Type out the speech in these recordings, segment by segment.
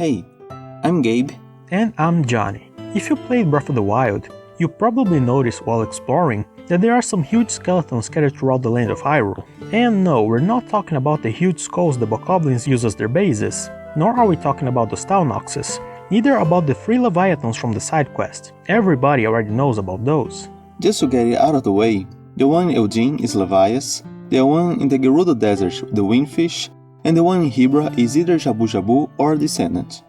Hey, I'm Gabe. And I'm Johnny. If you played Breath of the Wild, you probably noticed while exploring that there are some huge skeletons scattered throughout the land of Hyrule. And no, we're not talking about the huge skulls the bokoblins use as their bases, nor are we talking about the Stalnoxes, neither about the 3 Leviathans from the side quest. Everybody already knows about those. Just to get it out of the way, the one in Eldin is Levias, the one in the Gerudo Desert, the Windfish, and the one in Hibra is either Jabu Jabu or Descendant.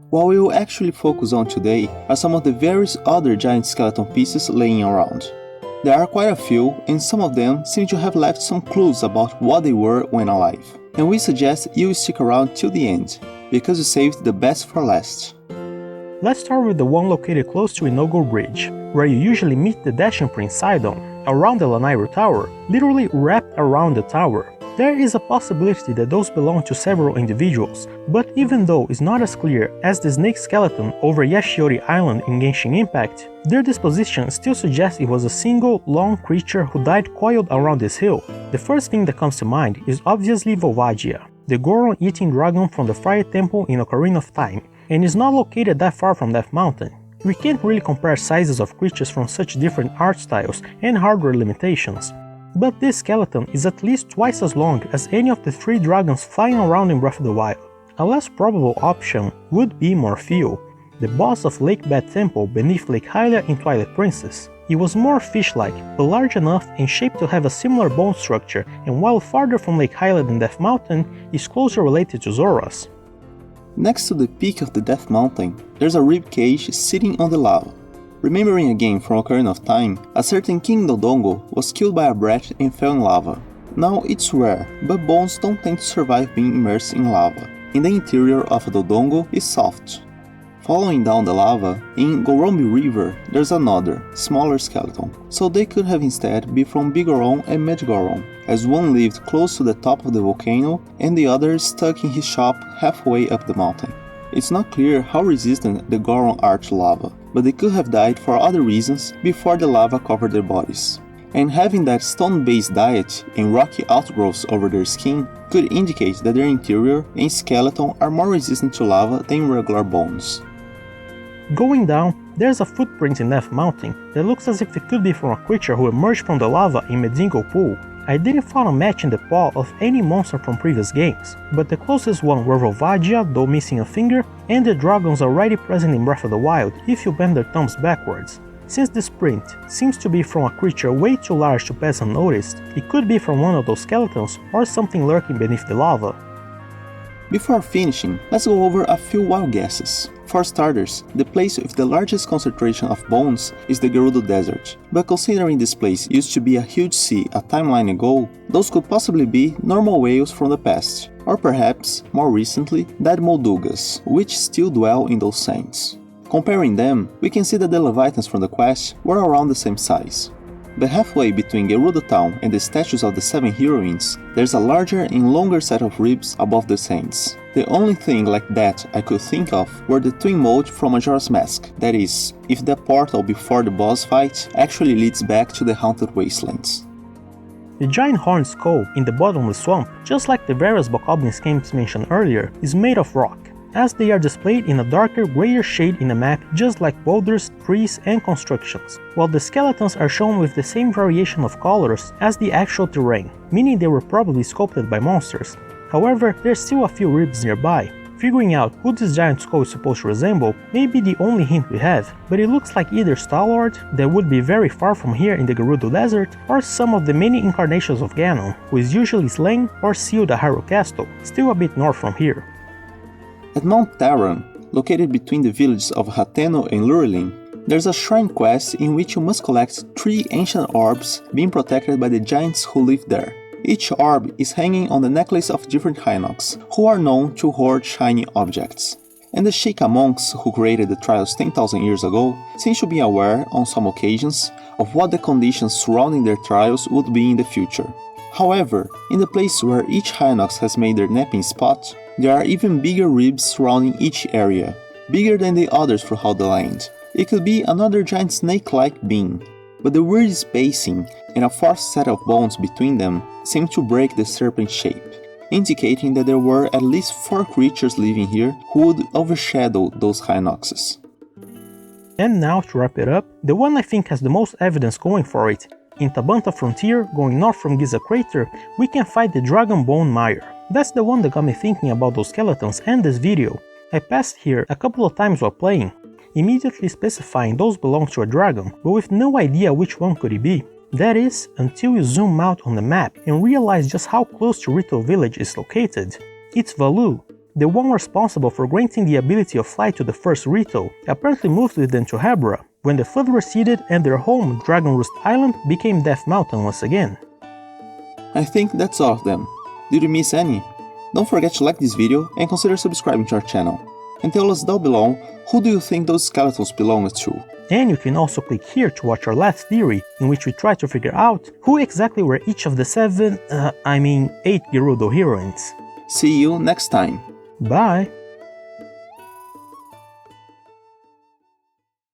What we will actually focus on today are some of the various other giant skeleton pieces laying around. There are quite a few, and some of them seem to have left some clues about what they were when alive. And we suggest you stick around till the end, because you saved the best for last. Let's start with the one located close to Inogo Bridge, where you usually meet the Dashing Prince Sidon, around the Lanayru Tower, literally wrapped around the tower. There is a possibility that those belong to several individuals, but even though it's not as clear as the snake skeleton over Yashiori Island in Genshin Impact, their disposition still suggests it was a single, long creature who died coiled around this hill. The first thing that comes to mind is obviously Volvagia, the Goron-eating dragon from the Friar Temple in Ocarina of Time, and is not located that far from Death Mountain. We can't really compare sizes of creatures from such different art styles and hardware limitations, but this skeleton is at least twice as long as any of the 3 dragons flying around in Breath of the Wild. A less probable option would be Morpheus, the boss of Lake Bed Temple beneath Lake Hylia in Twilight Princess. He was more fish-like, but large enough and shaped to have a similar bone structure, and while farther from Lake Hylia than Death Mountain, is closer related to Zoras. Next to the peak of the Death Mountain, there's a rib cage sitting on the lava. Remembering again from Ocarina of Time, a certain King Dodongo was killed by a brat and fell in lava. Now it's rare, but bones don't tend to survive being immersed in lava, and the interior of a Dodongo is soft. Following down the lava, in Gorombi River there's another, smaller skeleton, so they could have instead been from Bigoron and Medgoron, as one lived close to the top of the volcano and the other stuck in his shop halfway up the mountain. It's not clear how resistant the Goron are to lava, but they could have died for other reasons before the lava covered their bodies. And having that stone-based diet and rocky outgrowths over their skin could indicate that their interior and skeleton are more resistant to lava than regular bones. Going down, there's a footprint in Death Mountain that looks as if it could be from a creature who emerged from the lava in Medingo Pool. I didn't find a match in the paw of any monster from previous games, but the closest one were Volvagia, though missing a finger, and the dragons already present in Breath of the Wild if you bend their thumbs backwards. Since this print seems to be from a creature way too large to pass unnoticed, it could be from one of those skeletons or something lurking beneath the lava. Before finishing, let's go over a few wild guesses. For starters, the place with the largest concentration of bones is the Gerudo Desert, but considering this place used to be a huge sea a timeline ago, those could possibly be normal whales from the past, or perhaps, more recently, dead Moldugas, which still dwell in those sands. Comparing them, we can see that the Leviathans from the quest were around the same size. But halfway between Gerudo Town and the statues of the 7 heroines, there's a larger and longer set of ribs above the sands. The only thing like that I could think of were the twin mold from Majora's Mask, that is, if the portal before the boss fight actually leads back to the Haunted Wastelands. The giant horned skull in the bottomless swamp, just like the various bokoblin schemes mentioned earlier, is made of rock, as they are displayed in a darker grayer shade in the map just like boulders, trees and constructions, while the skeletons are shown with the same variation of colors as the actual terrain, meaning they were probably sculpted by monsters. However, there's still a few ribs nearby. Figuring out who this giant skull is supposed to resemble may be the only hint we have, but it looks like either Star-Lord, that would be very far from here in the Gerudo Desert, or some of the many incarnations of Ganon, who is usually slain or sealed at Hyrule Castle, still a bit north from here. At Mount Taran, located between the villages of Hateno and Lurelin, there's a shrine quest in which you must collect 3 ancient orbs being protected by the giants who live there. Each orb is hanging on the necklace of different Hinox, who are known to hoard shiny objects. And the Sheikah monks who created the trials 10,000 years ago seem to be aware, on some occasions, of what the conditions surrounding their trials would be in the future. However, in the place where each Hinox has made their napping spot, there are even bigger ribs surrounding each area, bigger than the others throughout the land. It could be another giant snake-like being, but the weird spacing and a fourth set of bones between them seem to break the serpent shape. indicating that there were at least 4 creatures living here who would overshadow those Hinoxes. And now, to wrap it up, the one I think has the most evidence going for it. In Tabantha Frontier, going north from Giza Crater, we can find the Dragon Bone Mire. That's the one that got me thinking about those skeletons and this video. I passed here a couple of times while playing, immediately specifying those belong to a dragon, but with no idea which one could it be. That is, until you zoom out on the map and realize just how close to Rito Village is located. It's Valu, the one responsible for granting the ability of flight to the first Rito, apparently moved with them to Hebra, when the flood receded and their home, Dragon Roost Island, became Death Mountain once again. I think that's all of them. Did you miss any? Don't forget to like this video and consider subscribing to our channel. And tell us down below, who do you think those skeletons belong to? And you can also click here to watch our last theory, in which we try to figure out who exactly were each of the 8 Gerudo heroines. See you next time. Bye!